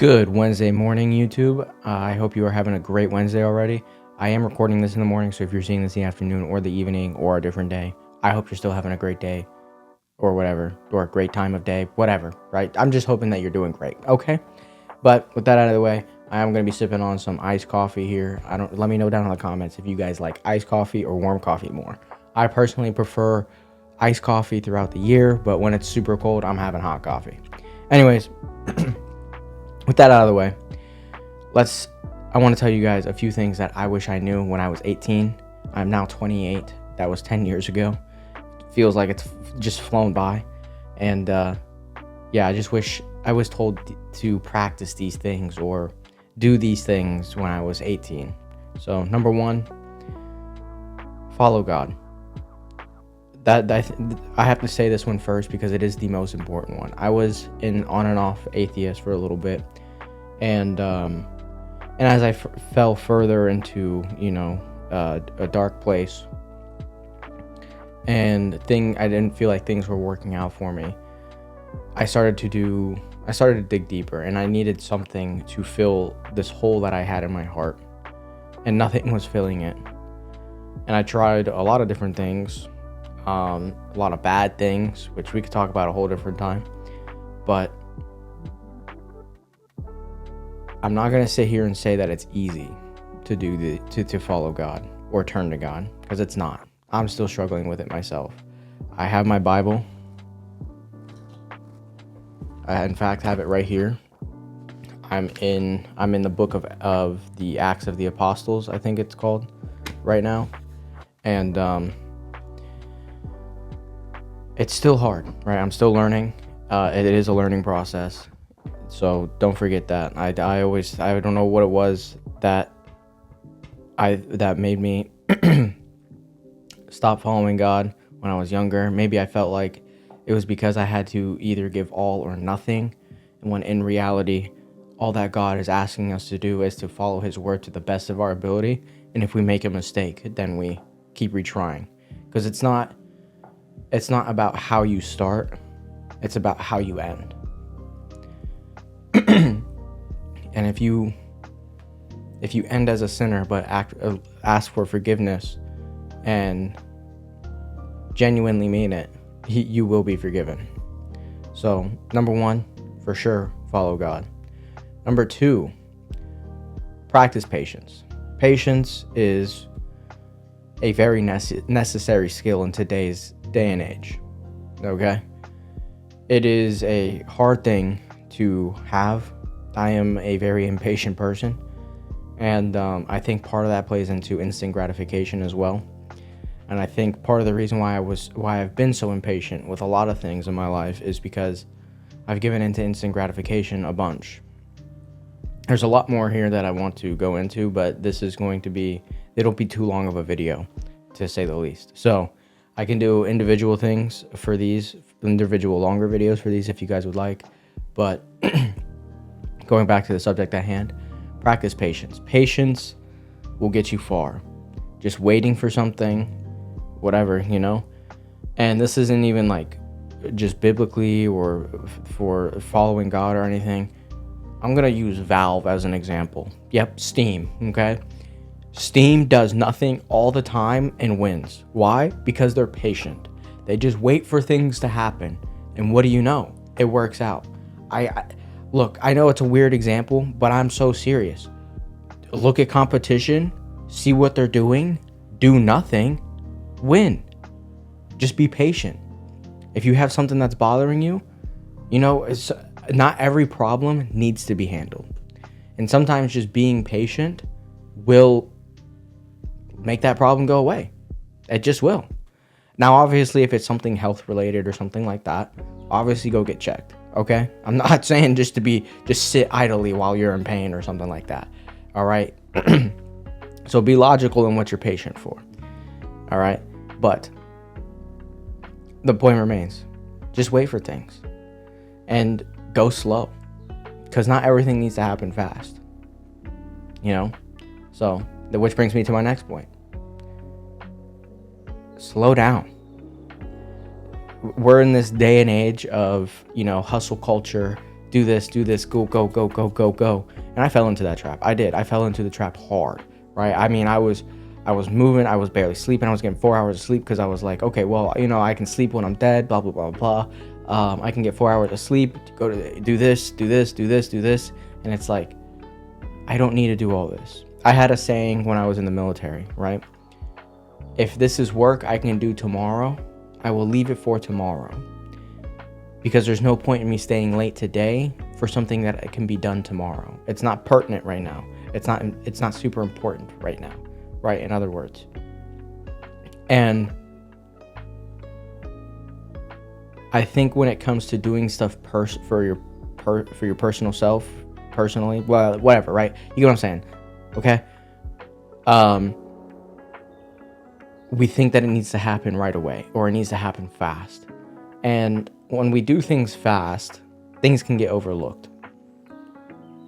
Good Wednesday morning, YouTube. I hope you are having a great Wednesday already. I am recording this in the morning, so if you're seeing this in the afternoon or the evening or a different day, I hope you're still having a great day or whatever, or a great time of day, whatever, right? I'm just hoping that you're doing great, okay? But with that out of the way, I am going to be sipping on some iced coffee here. Let me know down in the comments if you guys like iced coffee or warm coffee more. I personally prefer iced coffee throughout the year, but when it's super cold, I'm having hot coffee. Anyways, with that out of the way, I want to tell you guys a few things that I wish I knew when I was 18. I'm now 28. That was 10 years ago. Feels like it's just flown by. And yeah, I just wish I was told to practice these things or do these things when I was 18. So number one, follow God. I have to say this one first because it is the most important one. I was an on and off atheist for a little bit, and as I fell further into a dark place, and I didn't feel like things were working out for me. I started to dig deeper, and I needed something to fill this hole that I had in my heart, and nothing was filling it. And I tried a lot of different things. A lot of bad things, which we could talk about a whole different time, but I'm not gonna sit here and say that it's easy to do to follow God or turn to God, because it's not. I'm still struggling with it myself. I have my Bible. I in fact have it right here. I'm in the book of the Acts of the Apostles, I think it's called, right now, and it's still hard, right? I'm still learning. It is a learning process, so don't forget that. I don't know what it was that made me stop following God when I was younger. Maybe I felt like it was because I had to either give all or nothing, and when in reality, all that God is asking us to do is to follow His word to the best of our ability. And if we make a mistake, then we keep retrying, because it's not about how you start, it's about how you end. And if you end as a sinner but ask for forgiveness and genuinely mean it, you will be forgiven. So number one, for sure, follow God. Number two, practice patience. Patience is a very necessary skill in today's day and age. Okay, it is a hard thing to have. I am a very impatient person, and I think part of that plays into instant gratification as well. And I think part of the reason why I've been so impatient with a lot of things in my life is because I've given into instant gratification a bunch. There's a lot more here that I want to go into, but it'll be too long of a video, to say the least. So I can do individual things for these, individual longer videos for these if you guys would like. But going back to the subject at hand, practice patience. Patience will get you far. Just waiting for something, whatever, And this isn't even like just biblically or for following God or anything. I'm going to use Valve as an example. Yep, Steam, okay? Steam does nothing all the time and wins. Why? Because they're patient. They just wait for things to happen. And what do you know? It works out. Look, I know it's a weird example, but I'm so serious. Look at competition, see what they're doing, do nothing, win. Just be patient. If you have something that's bothering you, not every problem needs to be handled. And sometimes just being patient will make that problem go away. It just will. Now, obviously, if it's something health related or something like that, obviously go get checked. Okay? I'm not saying just sit idly while you're in pain or something like that. All right? So be logical in what you're patient for. All right? But the point remains, just wait for things and go slow, because not everything needs to happen fast. So, which brings me to my next point. Slow down. We're in this day and age of, hustle culture, do this, go, go, go, go, go, go. And I fell into that trap. I fell into the trap hard, right? I mean, I was moving, I was barely sleeping. I was getting 4 hours of sleep because I was like, okay, well, I can sleep when I'm dead, blah, blah, blah, blah. I can get 4 hours of sleep, go to do this. And it's like, I don't need to do all this. I had a saying when I was in the military, right? If this is work I can do tomorrow, I will leave it for tomorrow. Because there's no point in me staying late today for something that can be done tomorrow. It's not pertinent right now. It's not super important right now, right? In other words. And I think when it comes to doing stuff for your personal self, personally, well, whatever, right? You get what I'm saying, okay? We think that it needs to happen right away, or it needs to happen fast. And when we do things fast, things can get overlooked.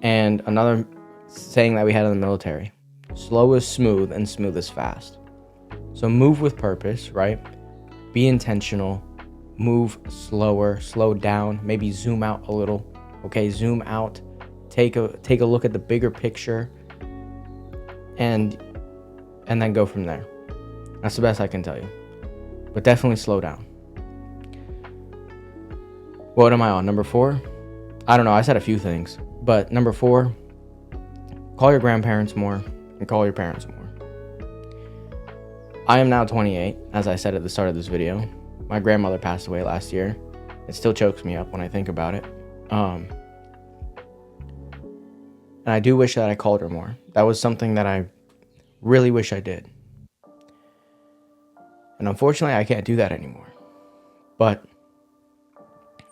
And another saying that we had in the military, slow is smooth and smooth is fast. So move with purpose, right? Be intentional, move slower, slow down, maybe zoom out a little, okay? Zoom out, take a look at the bigger picture, and then go from there. That's the best I can tell you. But definitely slow down. What am I on? Number 4? I don't know. I said a few things. But number 4, call your grandparents more and call your parents more. I am now 28, as I said at the start of this video. My grandmother passed away last year. It still chokes me up when I think about it. And I do wish that I called her more. That was something that I really wish I did. And unfortunately, I can't do that anymore. But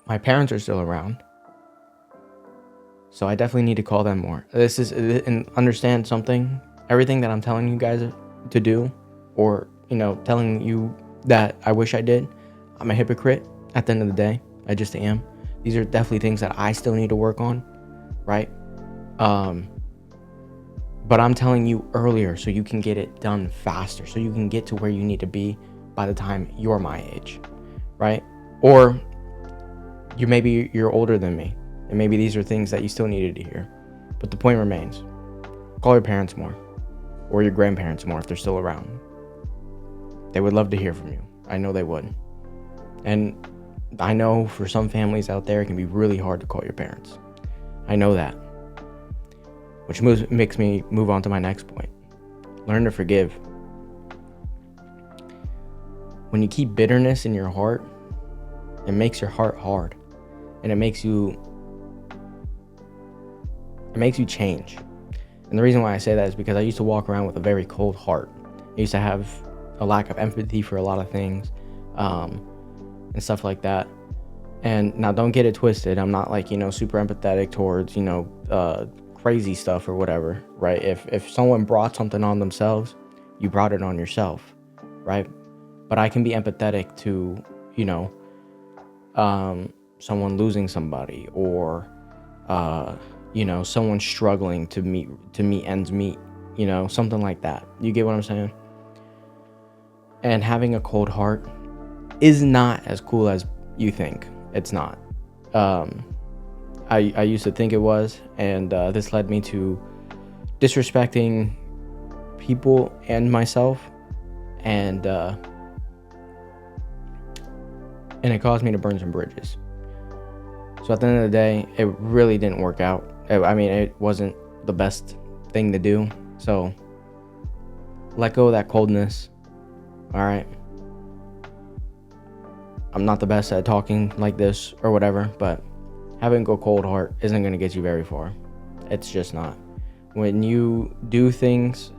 my parents are still around. So I definitely need to call them more. And understand something. Everything that I'm telling you guys to do, or, telling you that I wish I did, I'm a hypocrite at the end of the day. I just am. These are definitely things that I still need to work on, right? But I'm telling you earlier so you can get it done faster, so you can get to where you need to be by the time you're my age, right? Or you're older than me, and maybe these are things that you still needed to hear. But the point remains, call your parents more, or your grandparents more if they're still around. They would love to hear from you. I know they would. And I know for some families out there, it can be really hard to call your parents. I know that. Which makes me move on to my next point. Learn to forgive. When you keep bitterness in your heart, it makes your heart hard. And it makes you change. And the reason why I say that is because I used to walk around with a very cold heart. I used to have a lack of empathy for a lot of things, and stuff like that. And now don't get it twisted. I'm not super empathetic towards, crazy stuff or whatever, right? If someone brought something on themselves, you brought it on yourself, right? But I can be empathetic to, someone losing somebody, or someone struggling to meet ends meet, something like that. You get what I'm saying? And having a cold heart is not as cool as you think. It's not. I used to think it was, and this led me to disrespecting people and myself, and it caused me to burn some bridges. So at the end of the day, it really didn't work out. It wasn't the best thing to do. So let go of that coldness. All right. I'm not the best at talking like this or whatever, but having a cold heart isn't going to get you very far. It's just not. When you do things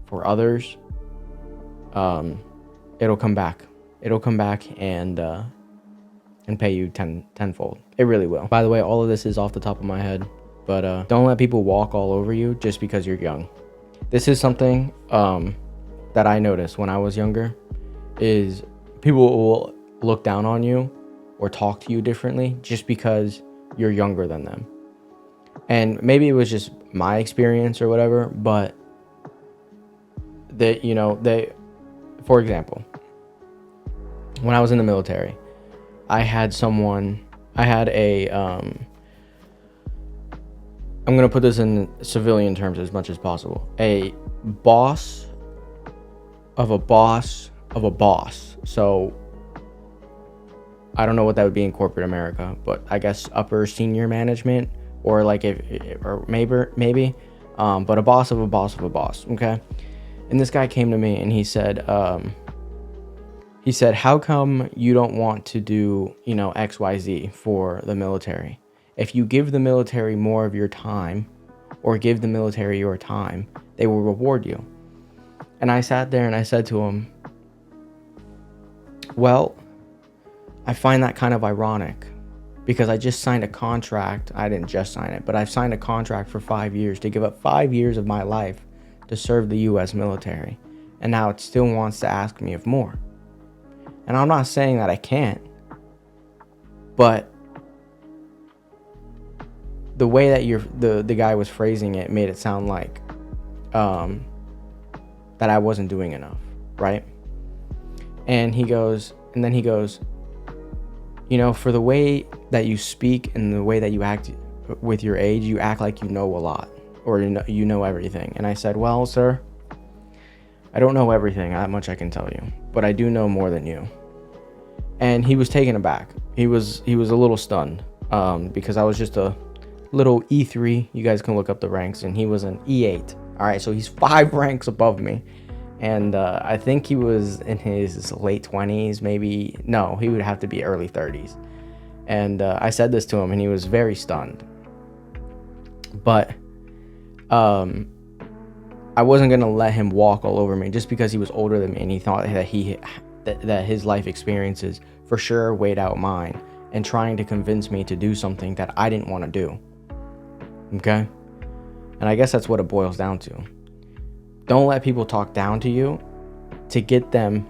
for others, it'll come back. It'll come back and pay you tenfold. It really will. By the way, all of this is off the top of my head, but don't let people walk all over you just because you're young. This is something that I noticed when I was younger, is people will look down on you or talk to you differently just because you're younger than them. And maybe it was just my experience or whatever, but for example, when I was in the military, I had a I'm going to put this in civilian terms as much as possible. A boss of a boss of a boss. So I don't know what that would be in corporate America, but I guess upper senior management, or like or maybe, but a boss of a boss of a boss. Okay. And this guy came to me and he said, how come you don't want to do, XYZ for the military? If you give the military more of your time, or give the military your time, they will reward you. And I sat there and I said to him, well, I find that kind of ironic, because I just signed a contract. I didn't just sign it, but I've signed a contract for 5 years to give up 5 years of my life to serve the U.S. military. And now it still wants to ask me of more. And I'm not saying that I can't, but the way that the guy was phrasing it made it sound like that I wasn't doing enough, right? And then he goes, for the way that you speak and the way that you act with your age, you act like you know a lot, or you know everything. And I said, well, sir, I don't know everything, that much I can tell you, but I do know more than you. And he was taken aback. He was a little stunned, because I was just a little E3. You guys can look up the ranks, and he was an E8. All right, so he's 5 ranks above me. And I think he was in his late 20s, maybe. No, he would have to be early 30s. And I said this to him, and he was very stunned. But I wasn't going to let him walk all over me just because he was older than me, and he thought that his life experiences for sure weighed out mine, and trying to convince me to do something that I didn't want to do. Okay? And I guess that's what it boils down to. Don't let people talk down to you to get them,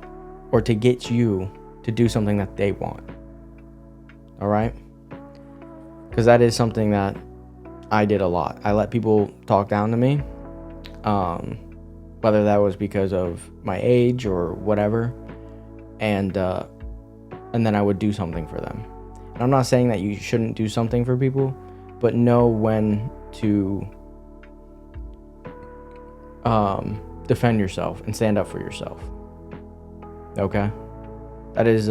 or to get you to do something that they want. All right? Because that is something that I did a lot. I let people talk down to me, whether that was because of my age or whatever, and then I would do something for them. And I'm not saying that you shouldn't do something for people, but know when to defend yourself and stand up for yourself. Okay? That is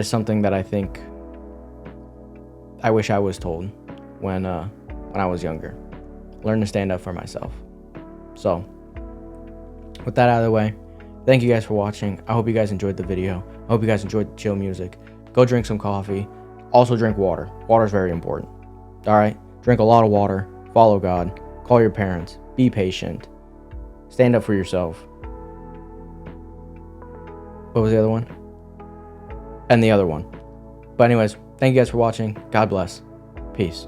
something that I think I wish I was told when I was younger. Learn to stand up for myself. So, with that out of the way, thank you guys for watching. I hope you guys enjoyed the video. I hope you guys enjoyed the chill music. Go drink some coffee. Also drink water. Water is very important. All right? Drink a lot of water. Follow God. Call your parents. Be patient. Stand up for yourself. What was the other one? And the other one. But anyways, thank you guys for watching. God bless. Peace.